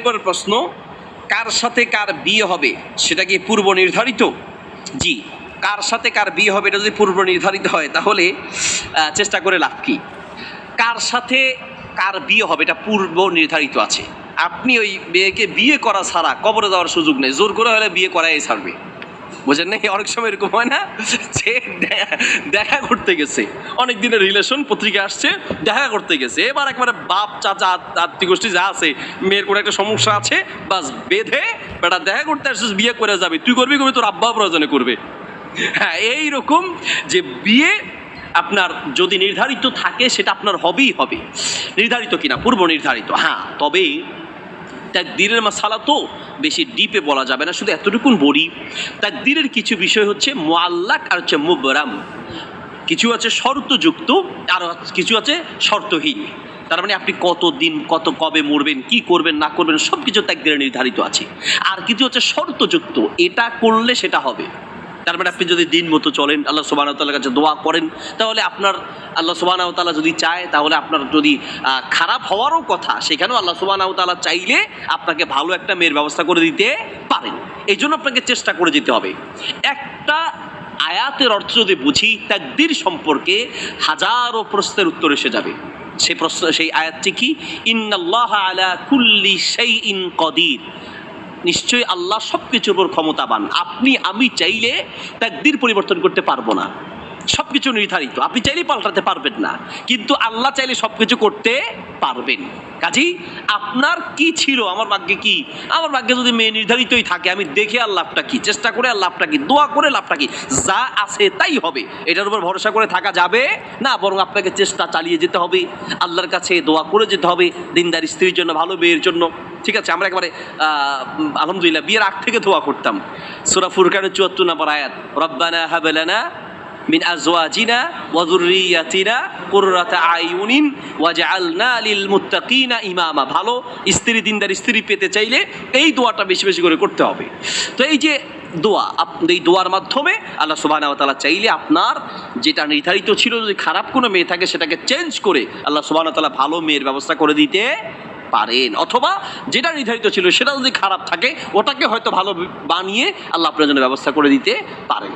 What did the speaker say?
এরপরের প্রশ্ন, কার সাথে কার বিয়ে হবে সেটা কি পূর্ব নির্ধারিত? জি, কার সাথে কার বিয়ে হবে এটা যদি পূর্ব নির্ধারিত হয় তাহলে চেষ্টা করে লাভ কি? কার সাথে কার বিয়ে হবে এটা পূর্ব নির্ধারিত আছে। আপনি ওই মেয়েকে বিয়ে করা ছাড়া কবরে যাওয়ার সুযোগ নেই, জোর করে হলে বিয়ে করাই ছাড়বে। বুঝেন না? অনেক সময় এরকম হয় না যে দেখা করতে গেছে, অনেক দিনের রিলেশন, পত্রিকা আসছে, দেখা করতে গেছে, এবার একবারে বাপ চাচা আত্মীয় গোষ্ঠী যা আছে, মেয়ের কোনো একটা সমস্যা আছে, বাস বেঁধে বেটা দেখা করতে আসছিস, বিয়ে করে যাবে, তুই করবি করবি, তোর আব্বা প্রয়োজনে করবে। হ্যাঁ, এইরকম যে বিয়ে আপনার যদি নির্ধারিত থাকে সেটা আপনার হবেই হবে, নির্ধারিত কিনা পূর্ব নির্ধারিত। হ্যাঁ, তবে তাকদীরের মাসালা তো বেশি ডিপে বলা যাবে না, শুধু এতটুকুন বলি, তাকদীরের কিছু বিষয় হচ্ছে মুআল্লাক আর হচ্ছে মুবরাম। কিছু আছে শর্তযুক্ত আর কিছু আছে শর্তহীন। তার মানে আপনি কত দিন কত কবে মরবেন, কি করবেন না করবেন সব কিছু তাকদীরে নির্ধারিত আছে। আর কিছু হচ্ছে শর্তযুক্ত, এটা করলে সেটা হবে। তার মানে আপনি যদি দিন মতো চলেন, আল্লাহ সুবহানাহু ওয়া তাআলার কাছে দোয়া করেন, তাহলে আপনার আল্লাহ সুবহানাহু ওয়া তাআলা যদি চায়, তাহলে আপনার যদি খারাপ হওয়ারও কথা, সেখানেও আল্লাহ সুবহানাহু ওয়া তাআলা চাইলে আপনাকে ভালো একটা মেয়ের ব্যবস্থা করে দিতে পারেন। এই জন্য আপনাকে চেষ্টা করে যেতে হবে। একটা আয়াতের অর্থ যদি বুঝি, তাকদীর সম্পর্কে হাজারো প্রশ্নের উত্তর এসে যাবে। সেই প্রশ্ন, সেই আয়াতটি কি? ইন্নাল্লাহা আলা কুল্লি শাইইন কাদির, নিশ্চয়ই আল্লাহ সব কিছুর উপর ক্ষমতাবান। আপনি আমি চাইলে তাকদীর পরিবর্তন করতে পারবো না, সব কিছু নির্ধারিত, আপনি চাইলেই পাল্টাতে পারবেন না, কিন্তু আল্লাহ চাইলে সব কিছু করতে পারবেন। কাজেই আপনার কি ছিল, আমার ভাগ্যে কি, আমার ভাগ্যে যদি মেয়ে নির্ধারিতই থাকে, আমি দেখে আর লাভটা কি, চেষ্টা করে আর লাভটা কি, দোয়া করে লাভটা কি, যা আছে তাই হবে, এটার উপর ভরসা করে থাকা যাবে না, বরং আপনাকে চেষ্টা চালিয়ে যেতে হবে, আল্লাহর কাছে দোয়া করে যেতে হবে দিনদার স্ত্রীর জন্য, ভালো মেয়ের জন্য। ঠিক আছে, আমরা একেবারে আলহামদুলিল্লাহ বিয়ের আগ থেকে দোয়া করতাম। সূরা ফুরকানের ৭৪ নম্বর আয়াত, রব্বানা হাব লানা মিন আজওয়াজিনা ওয়া যুররিয়াতিনা কুররাতা আয়ুনিন ওয়াজআলনা লিল মুত্তাকিনা ইমামা। ভালো স্ত্রী, দিনদার স্ত্রী পেতে চাইলে এই দোয়াটা বেশি বেশি করে করতে হবে। তো এই যে দোয়া, এই দোয়ার মাধ্যমে আল্লাহ সুবহানাহু ওয়া তাআলা চাইলে আপনার যেটা নির্ধারিত ছিল, যদি খারাপ কোনো মেয়ে থাকে সেটাকে চেঞ্জ করে আল্লাহ সুবহানাহু ওয়া তাআলা ভালো মেয়ের ব্যবস্থা করে দিতে পারেন, অথবা যেটা নির্ধারিত ছিল সেটা যদি খারাপ থাকে ওটাকে হয়তো ভালো বানিয়ে আল্লাহ আপনার জন্য ব্যবস্থা করে দিতে পারেন।